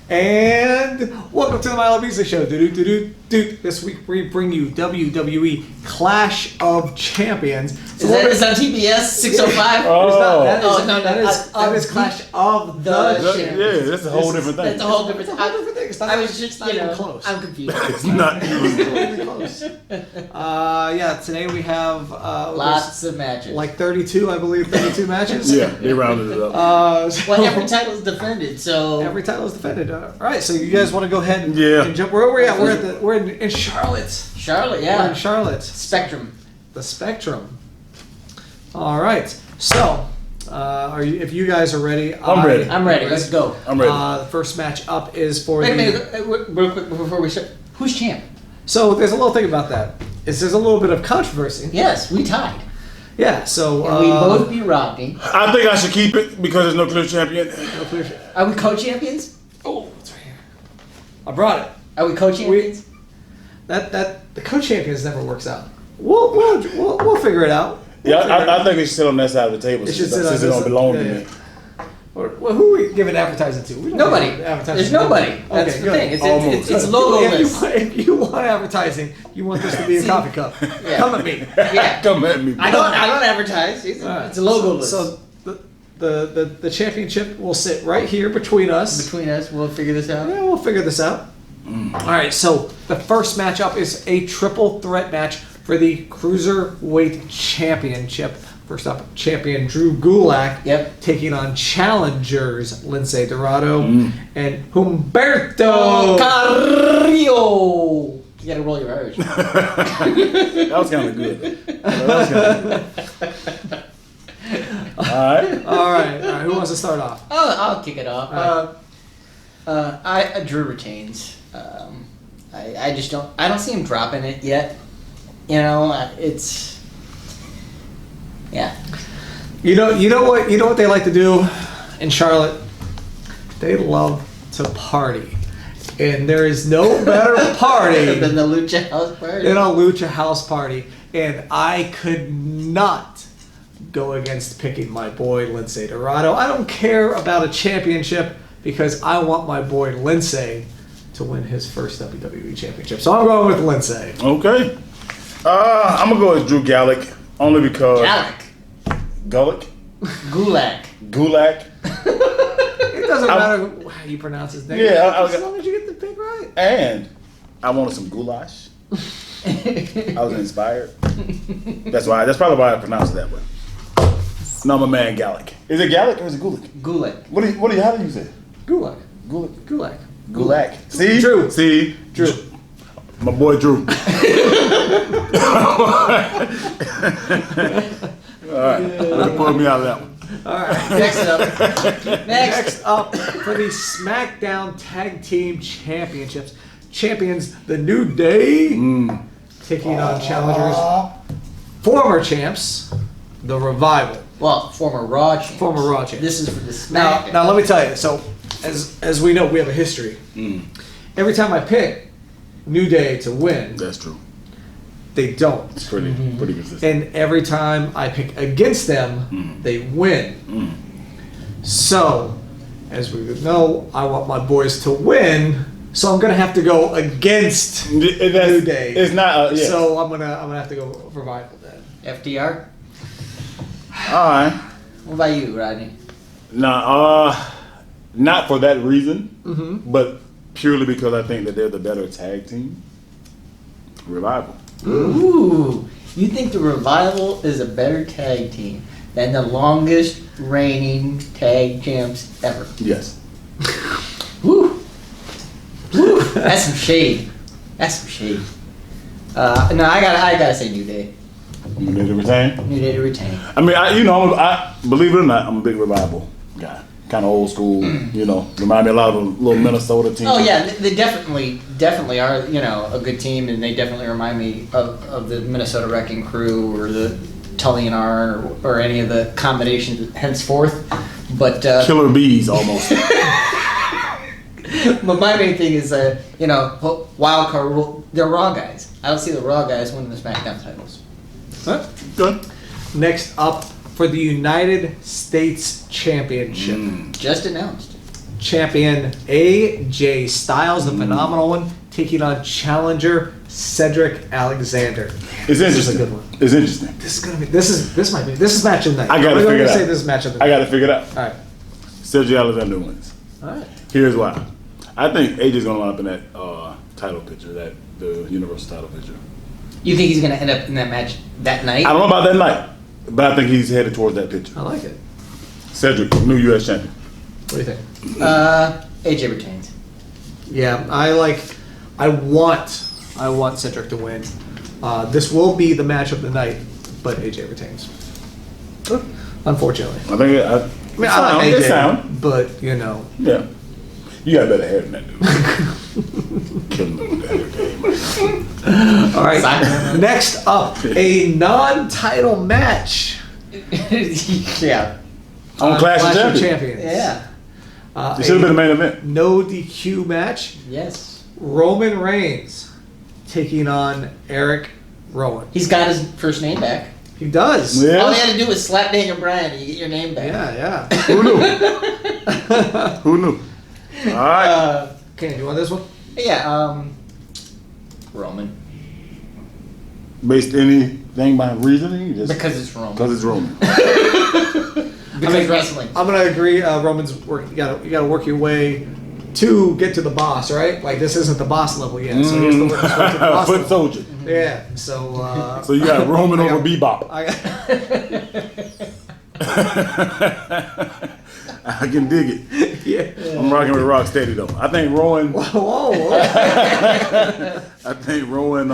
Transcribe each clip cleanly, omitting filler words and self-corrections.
And welcome to the Milo Beasley Show. This week we bring you WWE Clash of Champions. Is that TBS 605? Oh, that is Clash of the Champions. Yeah, that's a whole different thing. That's a whole different thing. It's not, I was just, not even close. I'm confused. It's not even close. Today we have lots of matches. Like 32, I believe, 32 matches. Yeah, they rounded it up. Well, every title is defended, so every title is defended. All right, so you guys want to go ahead and jump? Where are we at? We're in Charlotte. Charlotte, yeah. We're in Charlotte. Spectrum. The Spectrum. All right. So, if you guys are ready, I'm ready. I'm ready. Let's go. I'm ready. The first match up is for Wait a minute, real quick before we start. Who's champ? So there's a little thing about that. There's a little bit of controversy. Yes, we tied. Yeah. So and we both beat Rodney. I think I should keep it because there's no clear champion. Are we co-champions? Oh, it's right here. I brought it. Are we co-champions? The co-champions never works out. We'll figure it out. I think it should sit on that side of the table since it don't belong to me. Well, who are we giving advertising to? Nobody. There's nobody. That's the thing. It's logo-less. If you want advertising, you want this to be a coffee cup. Yeah. Come at me. Yeah. Come at me. I don't advertise. It's logo-less. So the championship will sit right here between us. We'll figure this out. Yeah, we'll figure this out. All right, so the first matchup is a triple threat match for the Cruiserweight Championship. First up, champion Drew Gulak taking on challengers Lince Dorado and Humberto Carrillo. You gotta roll your Irish. That was kind of good. All right. Who wants to start off? I'll kick it off. Drew retains. I just don't. I don't see him dropping it yet. You know, it's. Yeah. You know what they like to do in Charlotte? They love to party. And there is no better party than the Lucha House Party. Than a Lucha House Party. And I could not go against picking my boy Lince Dorado. I don't care about a championship because I want my boy Lince to win his first WWE championship. So I'm going with Lince. Okay. I'm going to go with Drew Gulak only because... Gulak? Gulak. It doesn't matter how you pronounce his name. Yeah, as long as you get the pick right. And I wanted some goulash. I was inspired. That's probably why I pronounced it that way. No, my man Gulak. Is it Gulak or is it Gulak? Gulak. How do you say it? Gulak. See? Drew. My boy Drew. All right. Pull me out of that one. All right. Next up for the SmackDown Tag Team Championships. Champions The New Day taking on challengers. Former champs, The Revival. Well, former Raw champs. This is for the SmackDown. Now let me tell you. So as we know, we have a history. Every time I pick New Day to win, that's true. They don't. It's pretty consistent. And every time I pick against them, they win. So, as we would know, I want my boys to win. So I'm gonna have to go against New Day. It's not. So I'm gonna have to go Revival then. FDR. All right. What about you, Rodney? Nah. Not for that reason, but purely because I think that they're the better tag team. Revival. Ooh, you think the Revival is a better tag team than the longest reigning tag champs ever? Yes. Woo. That's some shade. No, I gotta say New Day. New Day to retain. New Day to retain. I mean, I believe it or not, I'm a big Revival guy. Kind of old school, remind me a lot of a little Minnesota team. Oh yeah, they definitely are, a good team, and they definitely remind me of the Minnesota Wrecking Crew or the Tully and R or any of the combinations henceforth. But Killer Bees almost. But my main thing is, wild card rule. They're Raw guys. I don't see the Raw guys winning the SmackDown titles. Huh? Good. Next up for the United States Championship. Just announced. champion AJ Styles, the phenomenal one, taking on challenger Cedric Alexander. It's interesting. This is a good one. It's interesting. This is match of the night. I gotta figure it out. Say this is match of the night. I gotta figure it out. All right. Cedric Alexander wins. All right. Here's why. I think AJ's gonna line up in that title picture, the Universal title picture. You think he's going to end up in that match that night? I don't know about that night, but I think he's headed towards that picture. I like it. Cedric, new U.S. champion. What do you think? AJ retains. Yeah, I want Cedric to win. This will be the match of the night, but AJ retains. Unfortunately. I think I like AJ, sound. but you know. Yeah. You got better hair than that dude. Killing him with that hair game. All right. Next up, a non-title match. Yeah. On Clash of Champions. Yeah. It should have been a main event. No DQ match. Yes. Roman Reigns taking on Erick Rowan. He's got his first name back. He does. Yeah. All he had to do was slap Daniel Bryan and you get your name back. Yeah. Who knew? Who knew? All right. Okay, do you want this one? Yeah, Roman. Based anything by reasoning? Just Because it's Roman. because it's Roman. Because wrestling. I'm gonna agree. Roman's work. You gotta work your way to get to the boss, right? Like this isn't the boss level yet, so he has to work his way to the boss Foot level. soldier. Yeah. So. So you got Roman over Bebop. I can dig it. Yeah. I'm rocking with Rocksteady though. I think Rowan. Whoa. I think Rowan.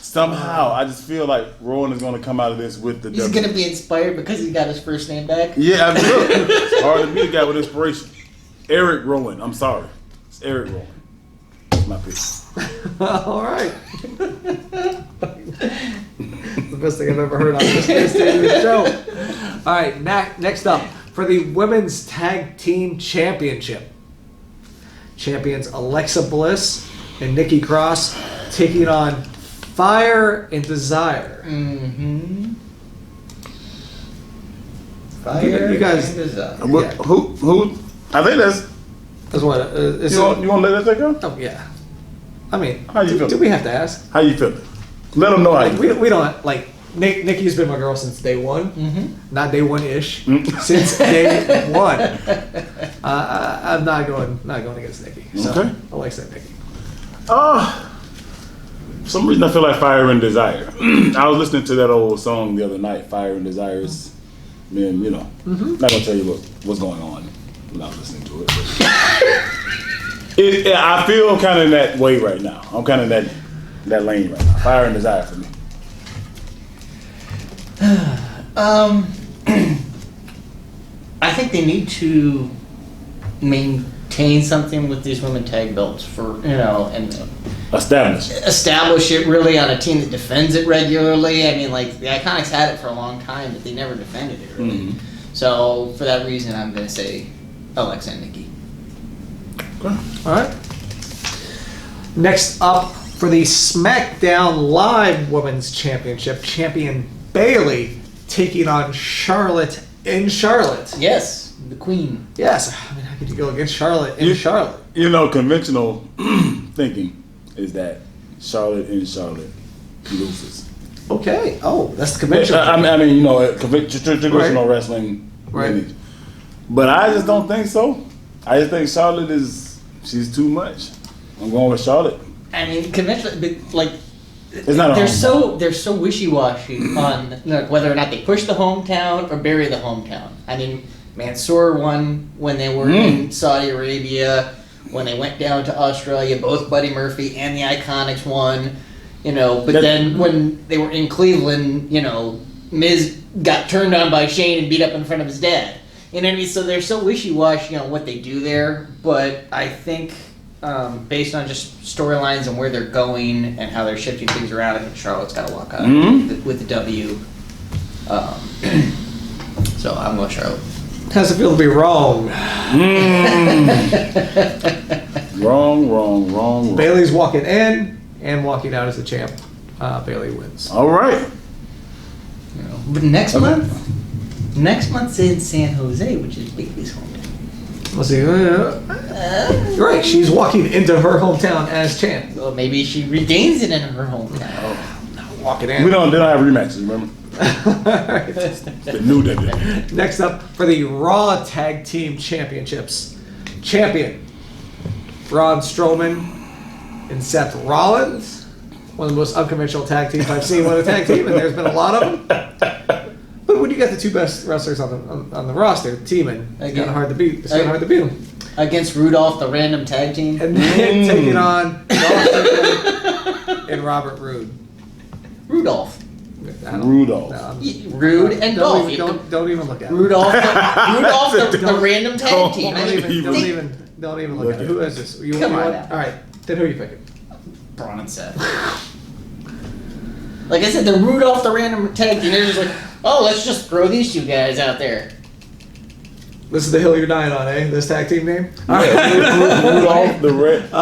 Somehow, I just feel like Rowan is going to come out of this with the. He's going to be inspired because he got his first name back. Yeah, I mean, look, it's hard to be a guy with inspiration. Erick Rowan. I'm sorry, it's Erick Rowan. That's my pick. All right. The best thing I've ever heard on this show. All right, next up for the Women's Tag Team Championship. Champions Alexa Bliss and Nikki Cross taking on Fire and Desire. Mm-hmm. Fire You guys- and Desire. What- Who? I think that's. That's what. You want to let that go? Oh yeah. I mean, How you feel? do we have to ask? How you feeling? Let them know how you Like, feel. we don't like. Nikki's been my girl since day one. Mm-hmm. Not day one-ish. Since day one. I'm not going against Nikki. So Okay. I like that Nikki. For some reason, I feel like Fire and Desire. I was listening to that old song the other night, Fire and Desire. Man, you know, not gonna tell you what's going on when I was listening to it. I feel kind of in that way right now. I'm kind of in that lane right now. Fire and Desire for me. I think they need to maintain something with these women tag belts and Established. establish it really on a team that defends it regularly. I mean, like the Iconics had it for a long time, but they never defended it really. Mhm. So for that reason, I'm going to say Alexa and Nikki. All right. Next up for the SmackDown Live Women's Championship, champion Bayley taking on Charlotte in Charlotte. Yes, the Queen. Yes. I mean, how could you go against Charlotte in Charlotte? You know, conventional thinking is that Charlotte in Charlotte loses. Okay. Oh, that's the conventional. I mean, you know, traditional Right. wrestling. Right. lineage. But I just don't think so. I just think Charlotte she's too much. I'm going with Charlotte. I mean, conventionally, but like It's not a they're hometown. they're so wishy-washy on whether or not they push the hometown or bury the hometown. I mean, Mansoor won when they were in Saudi Arabia. When they went down to Australia, both Buddy Murphy and the Iconics won. But then when they were in Cleveland, Miz got turned on by Shane and beat up in front of his dad. You know what I mean? So they're so wishy-washy on what they do there. But I think based on just storylines and where they're going and how they're shifting things around, I think Charlotte's got to walk out with the W. So I'm going Charlotte. How's it feel to be wrong? Wrong. Bayley's walking in and walking out as the champ. Bayley wins. All right. But next month's in San Jose, which is Bailey's hometown. Let's see. You're right. She's walking into her hometown as champ. Well, maybe she regains it in her hometown. Walking in. They don't have rematches, remember? The new WWE. Next up for the Raw Tag Team Championships. Champion Braun Strowman and Seth Rollins. One of the most unconventional tag teams I've seen with a tag team, and there's been a lot of them. But when you got the two best wrestlers on the roster teaming, it's kind of hard to beat. It's kind of hard to beat them. Against Rudolph, the random tag team. And then taking on Dolph Ziggler and Robert Roode. Rudolph. Rudolph. Rude and Dolph. Don't even look at it. Rudolph, the random tag team. Don't even look at it. Who is this? Come on. All right, then who are you picking? Braun and Seth. Like I said, the Rudolph, the random tag team. They're just like, oh, let's just throw these two guys out there. This is the hill you're dying on, eh? This tag team name? Rudolph, the red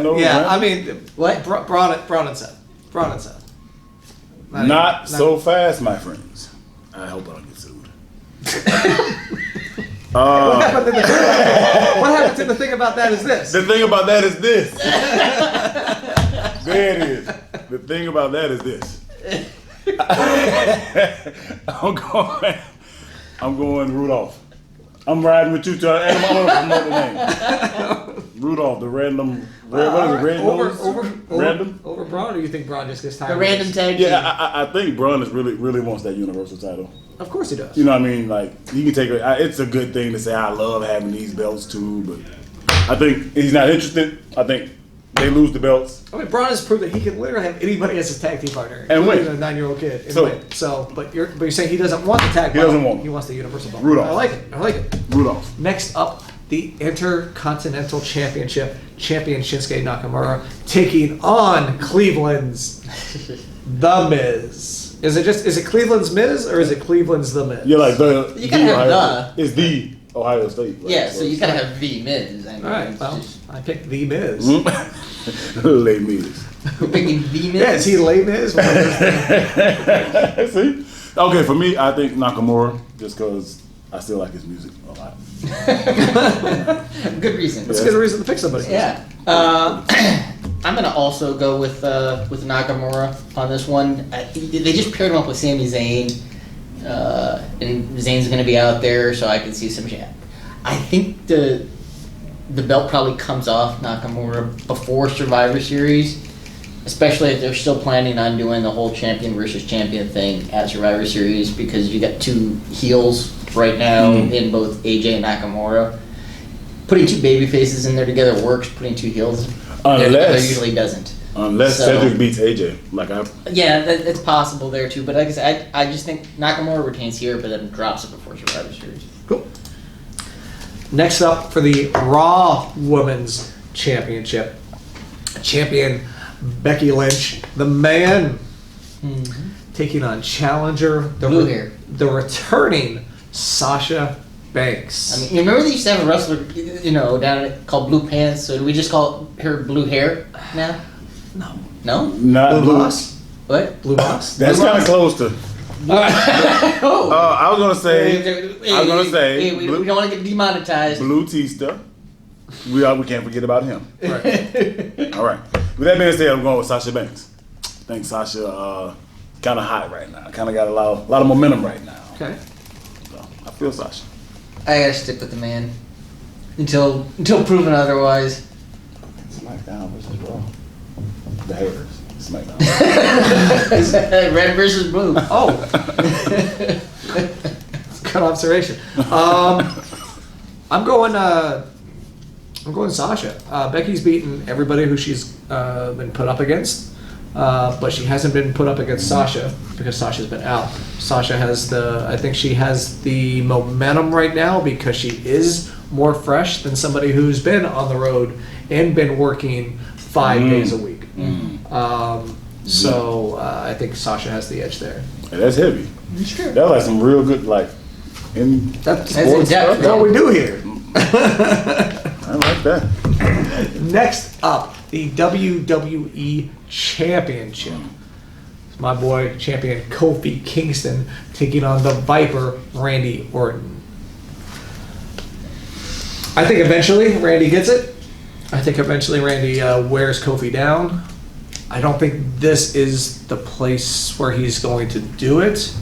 nose. Yeah, right? I mean, What? Braun and Seth. Not so fast, my friends. I hope I don't get sued. What happened to the thing about that is this? The thing about that is this. There it is. The thing about that is this. I'm going Rudolph. I'm riding with you to I'm gonna promote the name. Rudolph, the random. What is it? Red nose? Random? Over Braun, or you think Braun just gets tired? The random tag team. Yeah, I think Braun is really wants that Universal title. Of course he does. You know what I mean? Like, you can take it. It's a good thing to say, I love having these belts too, but I think he's not interested. I think they lose the belts. I mean, Braun has proved that he can literally have anybody as his tag team partner, And win. a 9-year-old kid. And So- win. But you're saying he doesn't want the tag. He doesn't want it. He wants the Universal belt. Rudolph. I like it. Rudolph. Next up, the Intercontinental Championship. Champion Shinsuke Nakamura taking on Cleveland's The Miz. Is it Cleveland's Miz or is it Cleveland's The Miz? You're like You gotta have Ohio, it's the Ohio State. Right? Yeah, so you gotta have the Miz. I mean, All right. Well, I picked The Miz. Les Mis. you're picking the Miz. Yeah, is he Les Miz? See? Okay, for me, I think Nakamura, just because I still like his music a lot. Good reason. That's a good reason to pick somebody. Yeah. I'm gonna also go with Nakamura on this one. They just paired him up with Sami Zayn, and Zayn's gonna be out there, so I can see some. I think the belt probably comes off Nakamura before Survivor Series, especially if they're still planning on doing the whole champion versus champion thing at Survivor Series, because you got two heels right now in both AJ and Nakamura. Putting two baby faces in there together works. Putting two heels together usually doesn't. Unless Cedric beats AJ, Yeah, it's possible there too. But like I said, I just think Nakamura retains here, but then drops it before Survivor Series. Cool. Next up for the Raw Women's Championship, champion Becky Lynch, the man, taking on challenger, the returning Sasha Banks. I mean, you remember they used to have a wrestler, down at called Blue Pants. So do we just call her Blue Hair now? No. Not Blue Boss? What? Blue Boss? That's kind of close to. Oh. I was gonna say. Hey, we don't want to get demonetized. Blue Tista. We can't forget about him. Right. All right. With that being said, I'm going with Sasha Banks. I think Sasha kind of hot right now. Kind of got a lot of momentum right now. Okay. So I feel Sasha. I gotta stick with the man until proven otherwise. SmackDown versus Raw. The haters. SmackDown. Red versus blue. Oh. Good observation. I'm going Sasha. Becky's beaten everybody who she's been put up against, but she hasn't been put up against Sasha because Sasha's been out. Sasha has I think she has the momentum right now because she is more fresh than somebody who's been on the road and been working 5 days a week. So I think Sasha has the edge there. Yeah, that's heavy. Sure. That's like some real good in That's sports stuff. what we do here. I like that. Next up, the WWE Championship. My boy, champion Kofi Kingston, taking on the Viper, Randy Orton. I think eventually Randy gets it. I think eventually Randy wears Kofi down. I don't think this is the place where he's going to do it,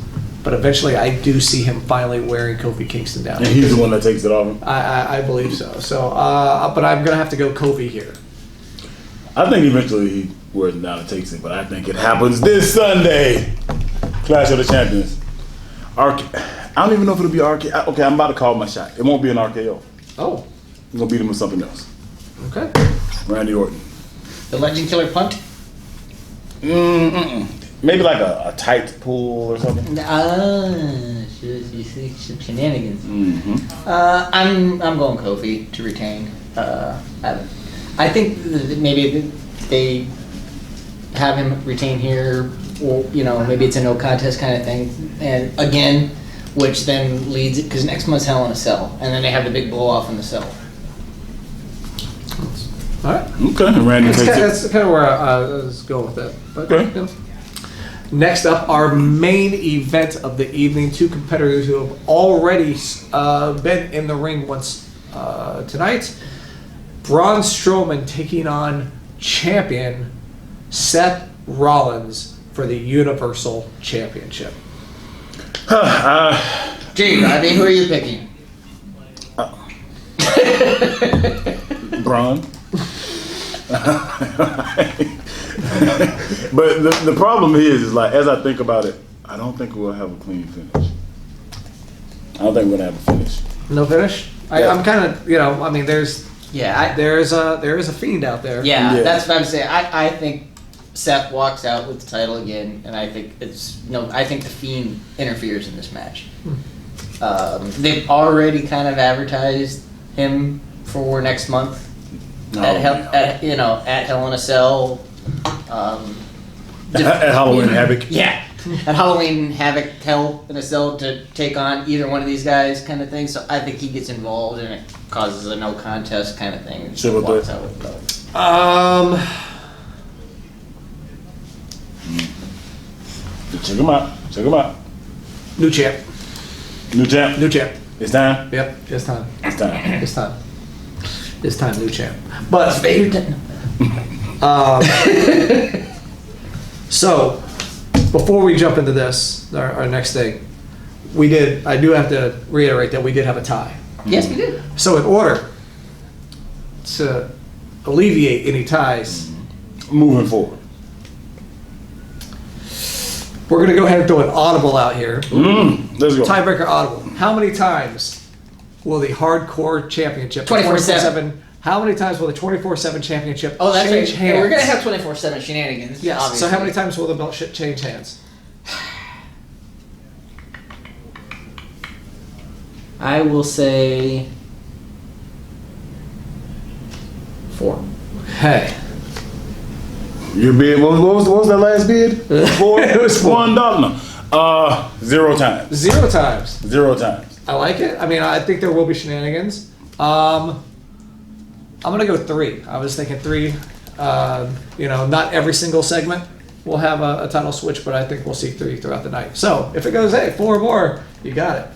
but eventually I do see him finally wearing Kofi Kingston down. And he's the one that takes it off him? I believe so. So, but I'm going to have to go Kofi here. I think eventually he wears it down and takes it, but I think it happens this Sunday. Clash of the Champions. I don't even know if it'll be RKO. Okay, I'm about to call my shot. It won't be an RKO. Oh. I'm going to beat him with something else. Okay. Randy Orton. The Legend Killer punt? Maybe like a tight pull or something. You see some shenanigans. I'm going Kofi to retain. I think maybe they have him retain here, or maybe it's a no contest kind of thing. And again, which then leads it because next month's Hell in a Cell, and then they have the big blow off in the cell. All right. Okay. And Randy takes it. That's kind of where I was going with that. But, Okay. Next up, our main event of the evening. Two competitors who have already been in the ring once tonight. Braun Strowman taking on champion Seth Rollins for the Universal Championship. Gee, Rodney, who are you picking? Braun. But the problem is like, as I think about it, I don't think we'll have a clean finish. I don't think we're gonna have a finish. No finish? Yeah. I'm kind of, there's there is a fiend out there. Yeah, that's what I'm saying. I think Seth walks out with the title again, and I think I think the Fiend interferes in this match. They've already kind of advertised him for next month at Hell in a Cell. At Halloween Havoc. Yeah, at Halloween Havoc, Hell in a Cell to take on either one of these guys, kind of thing. So I think he gets involved, and it causes a no contest kind of thing. And Sure, walks out with the belt. Check him out. Check him out. New champ. New champ. New champ. It's time. Yep, it's time. It's time. It's time. It's time, new champ. But so before we jump into this, our next thing, I do have to reiterate that we did have a tie. Yes, we did. So in order to alleviate any ties, Moving forward. we're going to go ahead and throw an audible out here. Let's go. Tiebreaker audible. How many times will the Hardcore Championship 24/7. How many times will the 24/7 Championship Oh, that's change right. hands? We're gonna have 24/7 shenanigans. Yes. Obviously. So how many times will the belt change hands? I will say 4. Hey. Your bid, what was that last bid? 4? It was $4. No. 0 times. 0 times. 0 times. I like it. I mean, I think there will be shenanigans. I'm gonna go 3. I was thinking 3. Not every single segment will have a title switch, but I think we'll see 3 throughout the night. So if it goes, 4 more, you got it.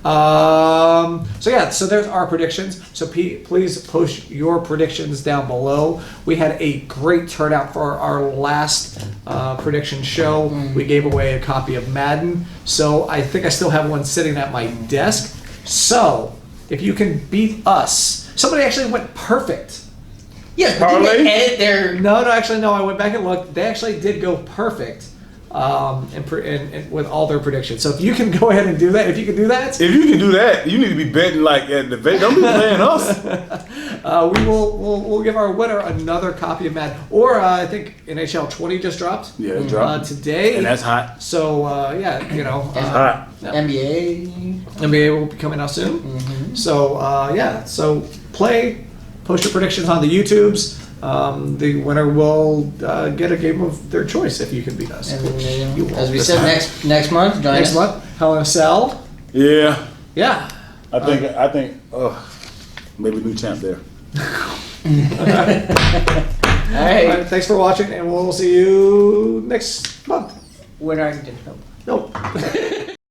So there's our predictions. So please post your predictions down below. We had a great turnout for our last prediction show. We gave away a copy of Madden. So I think I still have one sitting at my desk. So if you can beat us, somebody actually went perfect. Yes, but did they edit their... No, I went back and looked. They actually did go perfect. And with all their predictions. So if you can go ahead and do that, you need to be betting like at the vet. Don't be playing us. We'll give our winner another copy of Madden. Or I think NHL 20 just dropped. Yeah, it dropped today, and that's hot. So It's hot. NBA will be coming out soon. So so post your predictions on the YouTubes. The winner will get a game of their choice if you can beat us. And as we said, next month, join us. Next month, Hell in a Cell. Yeah. Yeah. I think. Maybe new champ there. All right. Thanks for watching, and we'll see you next month. Winner, I can do. Nope.